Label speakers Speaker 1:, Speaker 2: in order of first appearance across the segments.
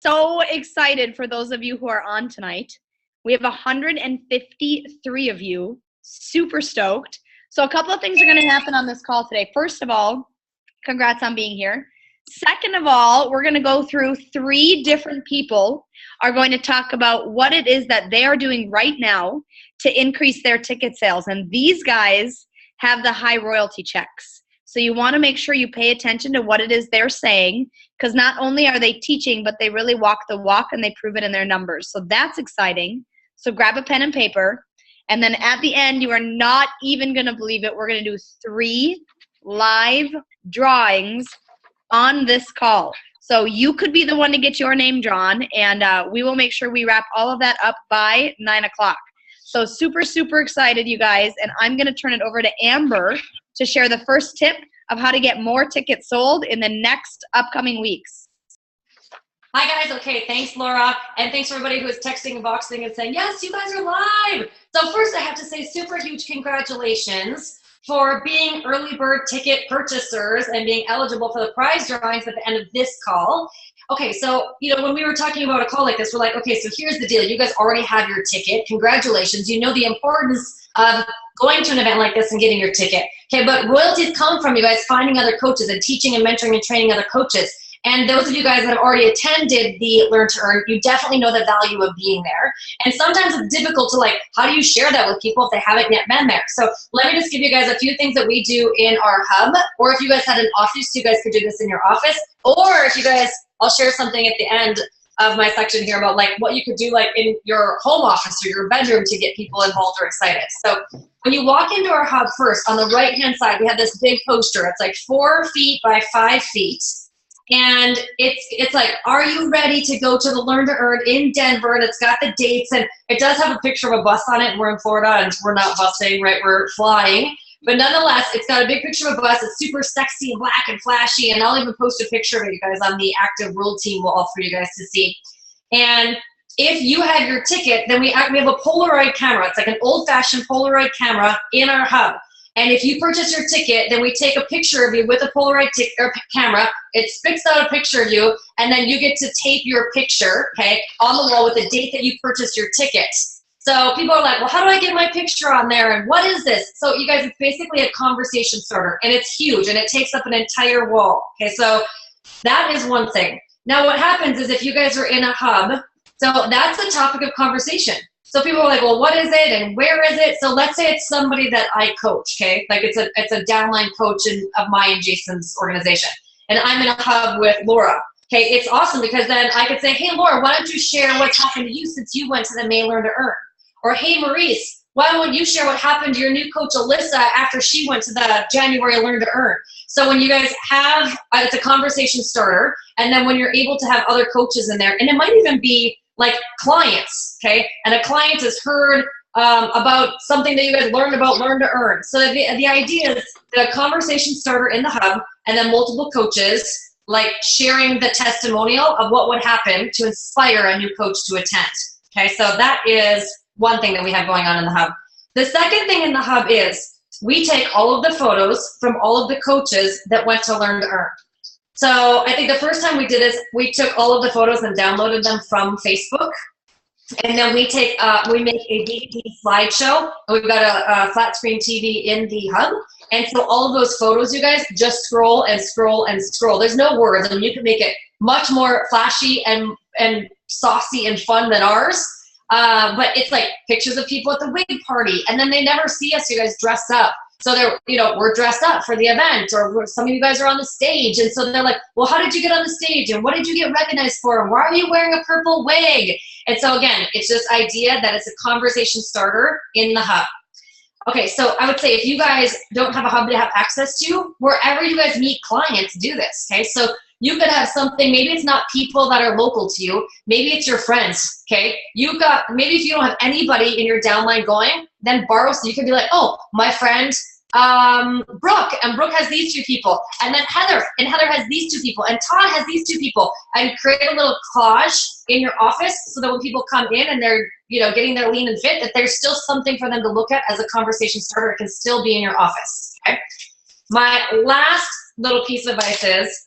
Speaker 1: So excited for those of you who are on tonight. We have 153 of you, super stoked. So a couple of things are going to happen on this call today. First of all, congrats on being here. Second of all, we're going to go through 3 different people are going to talk about what it is that they are doing right now to increase their ticket sales. And these guys have the high royalty checks. So you want to make sure you pay attention to what it is they're saying, because not only are they teaching, but they really walk the walk and they prove it in their numbers. So that's exciting. So grab a pen and paper. And then at the end, you are not even going to believe it. We're going to do 3 live drawings on this call. So you could be the one to get your name drawn, and we will make sure we wrap all of that up by 9 o'clock. So super, super excited, you guys. And I'm going to turn it over to Amber to share the first tip of how to get more tickets sold in the next upcoming weeks.
Speaker 2: Hi guys, okay, thanks Laura, and thanks for everybody who is texting and boxing and saying, yes, you guys are live. So first I have to say super huge congratulations for being early bird ticket purchasers and being eligible for the prize drawings at the end of this call. Okay, so, when we were talking about a call like this, we're like, okay, so here's the deal. You guys already have your ticket. Congratulations. You know the importance of going to an event like this and getting your ticket. Okay, but royalties come from you guys finding other coaches and teaching and mentoring and training other coaches. And those of you guys that have already attended the Learn to Earn, you definitely know the value of being there. And sometimes it's difficult to how do you share that with people if they haven't yet been there? So let me just give you guys a few things that we do in our hub, or if you guys had an office, you guys could do this in your office, or if you guys, I'll share something at the end of my section here about what you could do in your home office or your bedroom to get people involved or excited. So when you walk into our hub first, on the right-hand side, we have this big poster. It's 4 feet by 5 feet. And it's are you ready to go to the Learn to Earn in Denver? And it's got the dates, and it does have a picture of a bus on it. And we're in Florida, and we're not busing, right? We're flying. But nonetheless, it's got a big picture of a bus. It's super sexy and black and flashy. And I'll even post a picture of it, you guys, on the Active Rule team, all for you guys to see. And if you have your ticket, then we have a Polaroid camera. It's an old-fashioned Polaroid camera in our hub. And if you purchase your ticket, then we take a picture of you with a Polaroid camera. It spits out a picture of you, and then you get to tape your picture, okay, on the wall with the date that you purchased your ticket. So people are like, well, how do I get my picture on there? And what is this? So you guys, it's basically a conversation starter, and it's huge, and it takes up an entire wall. Okay, so that is one thing. Now what happens is if you guys are in a hub, so that's the topic of conversation. So people are like, well, what is it and where is it? So let's say it's somebody that I coach, okay? It's a downline coach of my and Jason's organization. And I'm in a hub with Laura. Okay, it's awesome because then I could say, hey, Laura, why don't you share what's happened to you since you went to the May Learn to Earn? Or hey, Maurice, why don't you share what happened to your new coach, Alyssa, after she went to the January Learn to Earn? So when you guys have, it's a conversation starter, and then when you're able to have other coaches in there, and it might even be clients, okay? And a client has heard about something that you guys learned about Learn to Earn. So the idea is the conversation starter in the hub, and then multiple coaches, sharing the testimonial of what would happen to inspire a new coach to attend. Okay, so that is one thing that we have going on in the hub. The second thing in the hub is we take all of the photos from all of the coaches that went to Learn to Earn. So I think the first time we did this, we took all of the photos and downloaded them from Facebook. And then we make a DVD slideshow. And we've got a flat screen TV in the hub. And so all of those photos, you guys, just scroll and scroll and scroll. There's no words. I mean, you can make it much more flashy and saucy and fun than ours. But it's pictures of people at the wig party. And then they never see us, you guys, dressed up. So they're, we're dressed up for the event, or some of you guys are on the stage. And so they're like, well, how did you get on the stage? And what did you get recognized for? And why are you wearing a purple wig? And so again, it's this idea that it's a conversation starter in the hub. Okay, so I would say if you guys don't have a hub to have access to, wherever you guys meet clients, do this, okay? So you could have something, maybe it's not people that are local to you, maybe it's your friends, okay? Maybe if you don't have anybody in your downline going, then borrow, so you can be like, oh, my friend, Brooke, and Brooke has these 2 people, and then Heather, and Heather has these 2 people, and Todd has these 2 people, and create a little collage in your office so that when people come in and they're, getting their lean and fit, that there's still something for them to look at as a conversation starter. It can still be in your office, okay? My last little piece of advice is,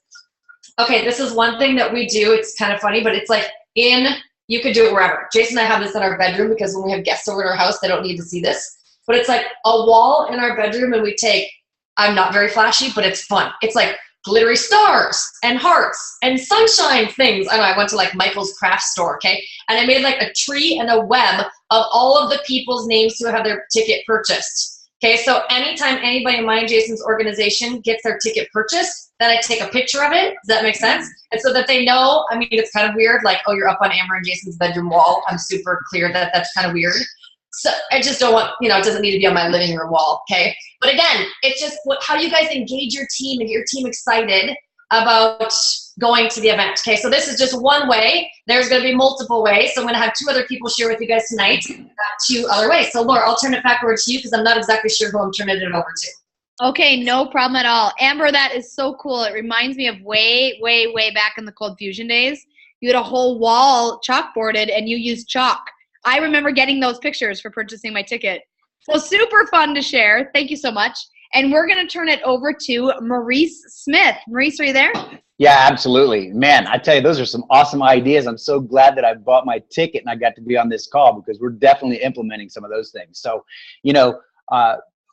Speaker 2: Okay, this is one thing that we do. It's kind of funny, but it's like you could do it wherever. Jason and I have this in our bedroom because when we have guests over in our house, they don't need to see this. But it's like a wall in our bedroom, and we take, I'm not very flashy, but it's fun. It's like glittery stars and hearts and sunshine things. I know, I went to like Michael's craft store, okay? And I made like a tree and a web of all of the people's names who have their ticket purchased. Okay, so anytime anybody in my and Jason's organization gets their ticket purchased, then I take a picture of it. Does that make sense? And so that they know, I mean, it's kind of weird, like, oh, you're up on Amber and Jason's bedroom wall. I'm super clear that that's kind of weird. So I just don't want, it doesn't need to be on my living room wall, okay? But again, it's just how you guys engage your team and get your team excited about going to the event, okay? So this is just one way. There's gonna be multiple ways. So I'm gonna have 2 other people share with you guys tonight, 2 other ways. So Laura, I'll turn it back over to you because I'm not exactly sure who I'm turning it over to.
Speaker 1: Okay, no problem at all. Amber, that is so cool. It reminds me of way, way, way back in the Cold Fusion days. You had a whole wall chalkboarded and you used chalk. I remember getting those pictures for purchasing my ticket. So super fun to share. Thank you so much. And we're going to turn it over to Maurice Smith. Maurice, are you there?
Speaker 3: Yeah, absolutely. Man, I tell you, those are some awesome ideas. I'm so glad that I bought my ticket and I got to be on this call because we're definitely implementing some of those things. So,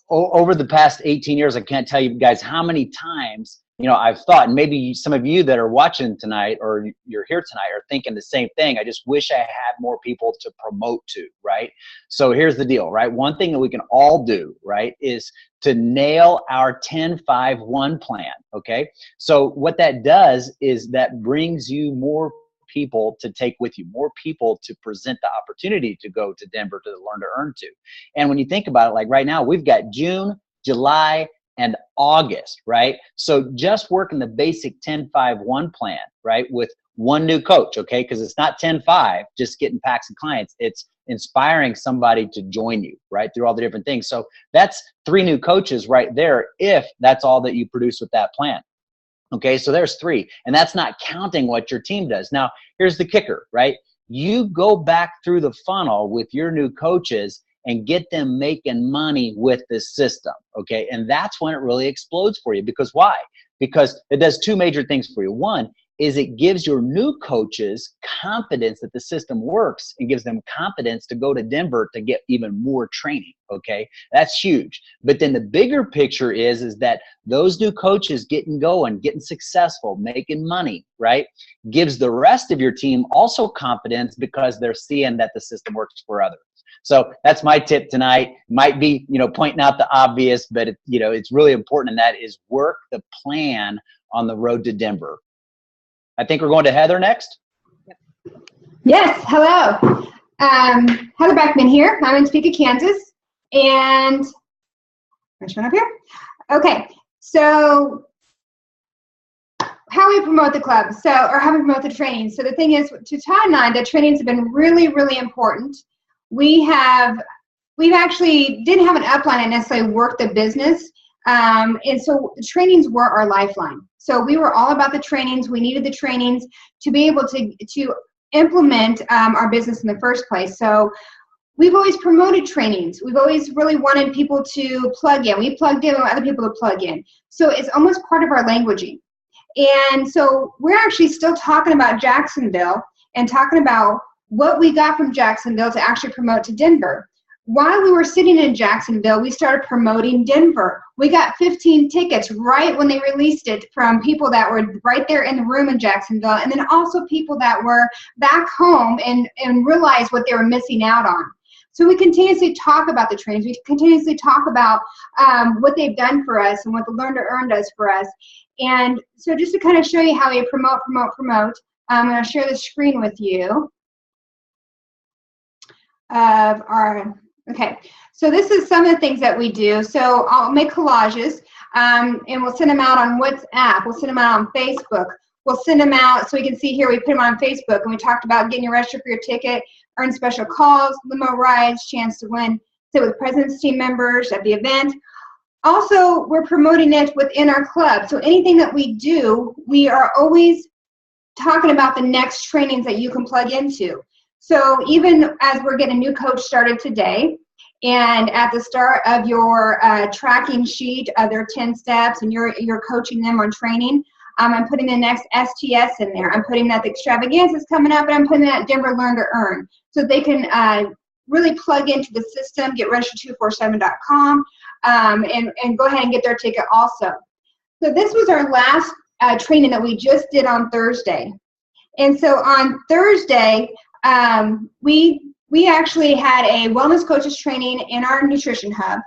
Speaker 3: over the past 18 years, I can't tell you guys how many times, I've thought, and maybe some of you that are watching tonight or you're here tonight are thinking the same thing. I just wish I had more people to promote to, right? So here's the deal, right? One thing that we can all do, right, is to nail our 10-5-1 plan, okay? So what that does is that brings you more people to take with you, more people to present the opportunity to go to Denver to learn to earn to. And when you think about it, like right now, we've got June, July, and August, right? So just working the basic 10-5-1 plan, right, with one new coach, okay? Because it's not 10-5, just getting packs of clients. It's inspiring somebody to join you, right, through all the different things. So that's 3 new coaches right there if that's all that you produce with that plan. Okay, so there's 3, and that's not counting what your team does. Now, here's the kicker, right? You go back through the funnel with your new coaches and get them making money with this system, okay? And that's when it really explodes for you. Because why? Because it does 2 major things for you. One is it gives your new coaches confidence that the system works and gives them confidence to go to Denver to get even more training, okay? That's huge. But then the bigger picture is that those new coaches getting going, getting successful, making money, right, gives the rest of your team also confidence because they're seeing that the system works for others. So that's my tip tonight. Might be, pointing out the obvious, but it's really important, and that is work the plan on the road to Denver. I think we're going to Heather next.
Speaker 4: Yes, hello. Heather Beckman here. I'm in Topeka, Kansas. And which one up here? Okay, so how we promote the club, or how we promote the training. So the thing is, to Todd and I, the trainings have been really, really important. We've actually didn't have an upline and necessarily work the business. And so the trainings were our lifeline. So we were all about the trainings. We needed the trainings to be able to implement our business in the first place. So we've always promoted trainings. We've always really wanted people to plug in. We plugged in, we want other people to plug in. So it's almost part of our languaging. And so we're actually still talking about Jacksonville and talking about what we got from Jacksonville to actually promote to Denver. While we were sitting in Jacksonville, we started promoting Denver. We got 15 tickets right when they released it from people that were right there in the room in Jacksonville, and then also people that were back home and realized what they were missing out on. So we continuously talk about the trainings. We continuously talk about what they've done for us and what the Learn to Earn does for us. And so just to kind of show you how we promote, I'm going to share the screen with you of our... Okay, so this is some of the things that we do. So I'll make collages, and we'll send them out on WhatsApp. We'll send them out on Facebook. We'll send them out, so we can see here, we put them on Facebook, and we talked about getting you registered for your ticket, earn special calls, limo rides, chance to win, sit with President's team members at the event. Also, we're promoting it within our club. So anything that we do, we are always talking about the next trainings that you can plug into. So even as we're getting a new coach started today, and at the start of your tracking sheet of their 10 steps, and you're coaching them on training, I'm putting the next STS in there. I'm putting that the extravaganza is coming up, and I'm putting that Denver Learn to Earn, so they can really plug into the system, get register247.com, and go ahead and get their ticket also. So this was our last training that we just did on Thursday. And so on Thursday, we actually had a wellness coaches training in our nutrition hub.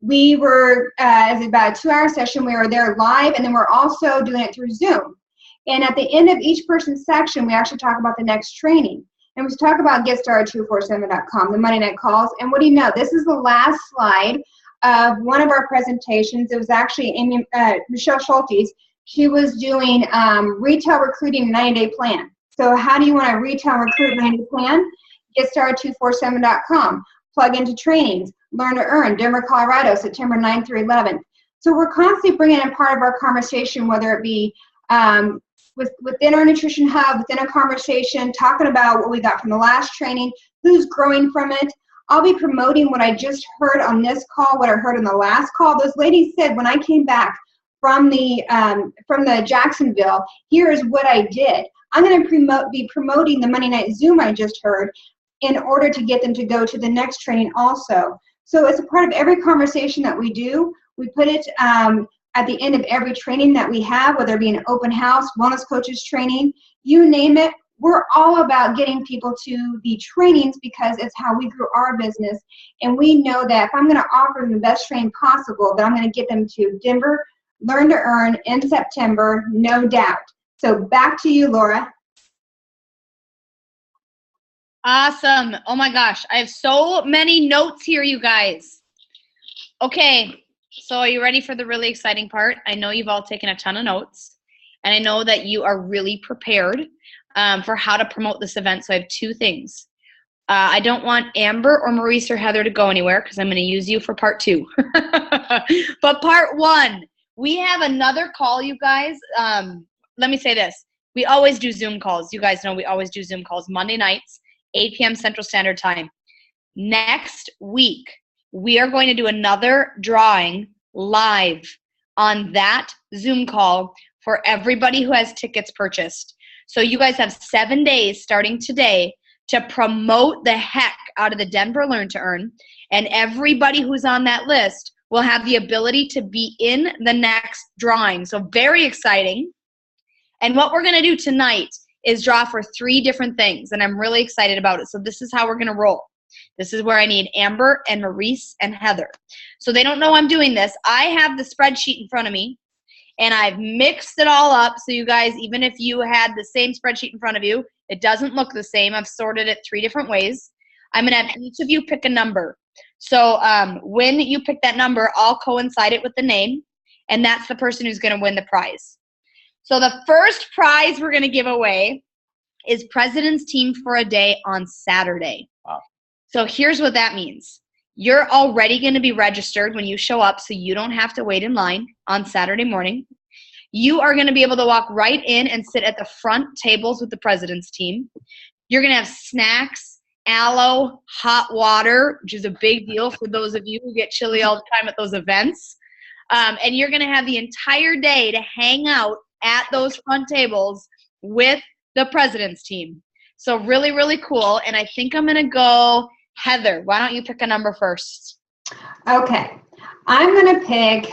Speaker 4: We were, it was about a 2-hour session. We were there live, and then we're also doing it through Zoom. And at the end of each person's section, we actually talk about the next training. And we talk about GetStarted247.com, the Monday Night Calls. And what do you know? This is the last slide of one of our presentations. It was actually Michelle Schultes. She was doing retail recruiting 90-day plan. So how do you want to retail recruit 90-day plan? GetStarted247.com. Plug into trainings. Learn to Earn, Denver, Colorado, September 9th through 11th. So we're constantly bringing in part of our conversation, whether it be within our nutrition hub, within a conversation, talking about what we got from the last training, who's growing from it. I'll be promoting what I just heard on this call, what I heard on the last call. Those ladies said when I came back from the Jacksonville, here is what I did. I'm going to be promoting the Monday Night Zoom I just heard in order to get them to go to the next training also. So it's a part of every conversation that we do. We put it at the end of every training that we have, whether it be an open house, wellness coaches training, you name it. We're all about getting people to the trainings because it's how we grew our business. And we know that if I'm going to offer them the best training possible, that I'm going to get them to Denver, Learn to Earn in September, no doubt. So back to you, Laura.
Speaker 1: Awesome. Oh my gosh. I have so many notes here, you guys. Okay. So are you ready for the really exciting part? I know you've all taken a ton of notes, and I know that you are really prepared for how to promote this event. So I have 2 things. I don't want Amber or Maurice or Heather to go anywhere because I'm going to use you for part 2. But part 1, we have another call, you guys. Let me say this. We always do Zoom calls. You guys know we always do Zoom calls Monday nights, 8 p.m. Central Standard Time. Next week, we are going to do another drawing live on that Zoom call for everybody who has tickets purchased. So you guys have 7 days starting today to promote the heck out of the Denver Learn to Earn, and everybody who's on that list will have the ability to be in the next drawing. So very exciting. And what we're going to do tonight is draw for 3 different things, and I'm really excited about it. So this is how we're going to roll. This is where I need Amber and Maurice and Heather. So they don't know I'm doing this. I have the spreadsheet in front of me, and I've mixed it all up. So you guys, even if you had the same spreadsheet in front of you, it doesn't look the same. I've sorted it 3 different ways. I'm going to have each of you pick a number. So when you pick that number, I'll coincide it with the name, and that's the person who's going to win the prize. So the first prize we're going to give away is President's Team for a Day on Saturday.
Speaker 3: Wow.
Speaker 1: So here's what that means. You're already going to be registered when you show up, so you don't have to wait in line on Saturday morning. You are going to be able to walk right in and sit at the front tables with the President's Team. You're going to have snacks, aloe, hot water, which is a big deal for those of you who get chilly all the time at those events. And you're going to have the entire day to hang out at those front tables with the President's Team. So really, really cool. And I think I'm going to go Heather. Why don't you pick a number first?
Speaker 4: Okay. I'm going to pick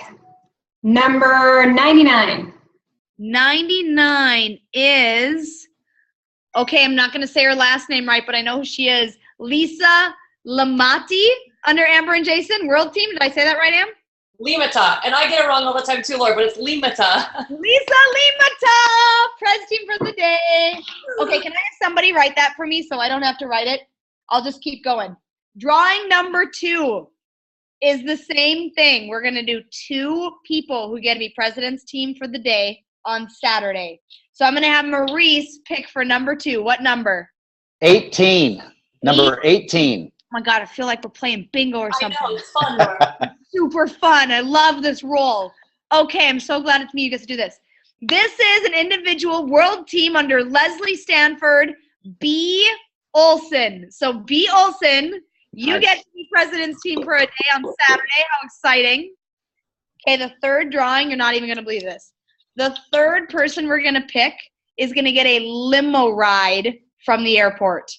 Speaker 4: number 99.
Speaker 1: 99 is, okay, I'm not going to say her last name right, but I know who she is. Lisa Lamati under Amber and Jason, World Team. Did I say that right, Am?
Speaker 2: Limata. And I get it wrong all the time too, Laura, but it's Limata.
Speaker 1: Lisa Limata, Prez Team for the day. Okay, can I have somebody write that for me so I don't have to write it? I'll just keep going. Drawing number 2 is the same thing. We're going to do 2 people who get to be President's Team for the day on Saturday. So I'm going to have Maurice pick for number 2. What number?
Speaker 3: 18. Number 18.
Speaker 1: Oh my God, I feel like we're playing bingo or something.
Speaker 2: I know, it's fun, Laura.
Speaker 1: Super fun. I love this roll. Okay, I'm so glad it's me who gets to do this. This is an individual World Team under Leslie Stanford, B. Olson. So B. Olson, you get to be President's Team for a day on Saturday. How exciting. Okay, the third drawing, you're not even going to believe this. The third person we're going to pick is going to get a limo ride from the airport.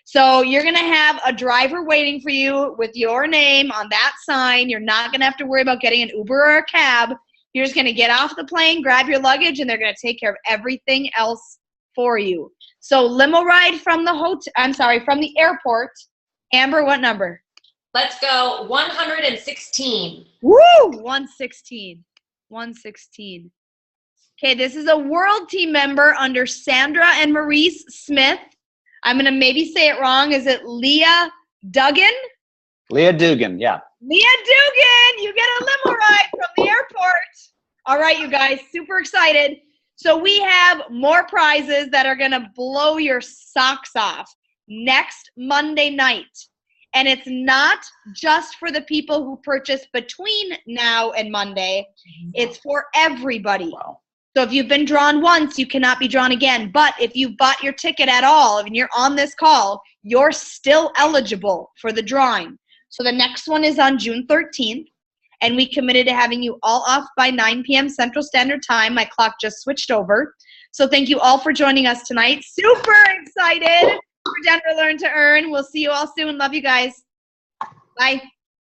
Speaker 1: So you're going to have a driver waiting for you with your name on that sign. You're not going to have to worry about getting an Uber or a cab. You're just going to get off the plane, grab your luggage, and they're going to take care of everything else for you. So limo ride from the airport. Amber, what number?
Speaker 2: Let's go 116.
Speaker 1: Woo! 116. 116. Okay, this is a world team member under Sandra and Maurice Smith. I'm going to maybe say it wrong. Is it Leah Duggan?
Speaker 3: Leah Dugan, yeah.
Speaker 1: Leah Dugan, you get a limo ride from the airport. All right, you guys, super excited. So we have more prizes that are going to blow your socks off next Monday night. And it's not just for the people who purchase between now and Monday. It's for everybody.
Speaker 3: Wow.
Speaker 1: So if you've been drawn once, you cannot be drawn again. But if you bought your ticket at all and you're on this call, you're still eligible for the drawing. So the next one is on June 13th. And we committed to having you all off by 9 p.m. Central Standard Time. My clock just switched over. So thank you all for joining us tonight. Super excited for Denver Learn to Earn. We'll see you all soon. Love you guys. Bye.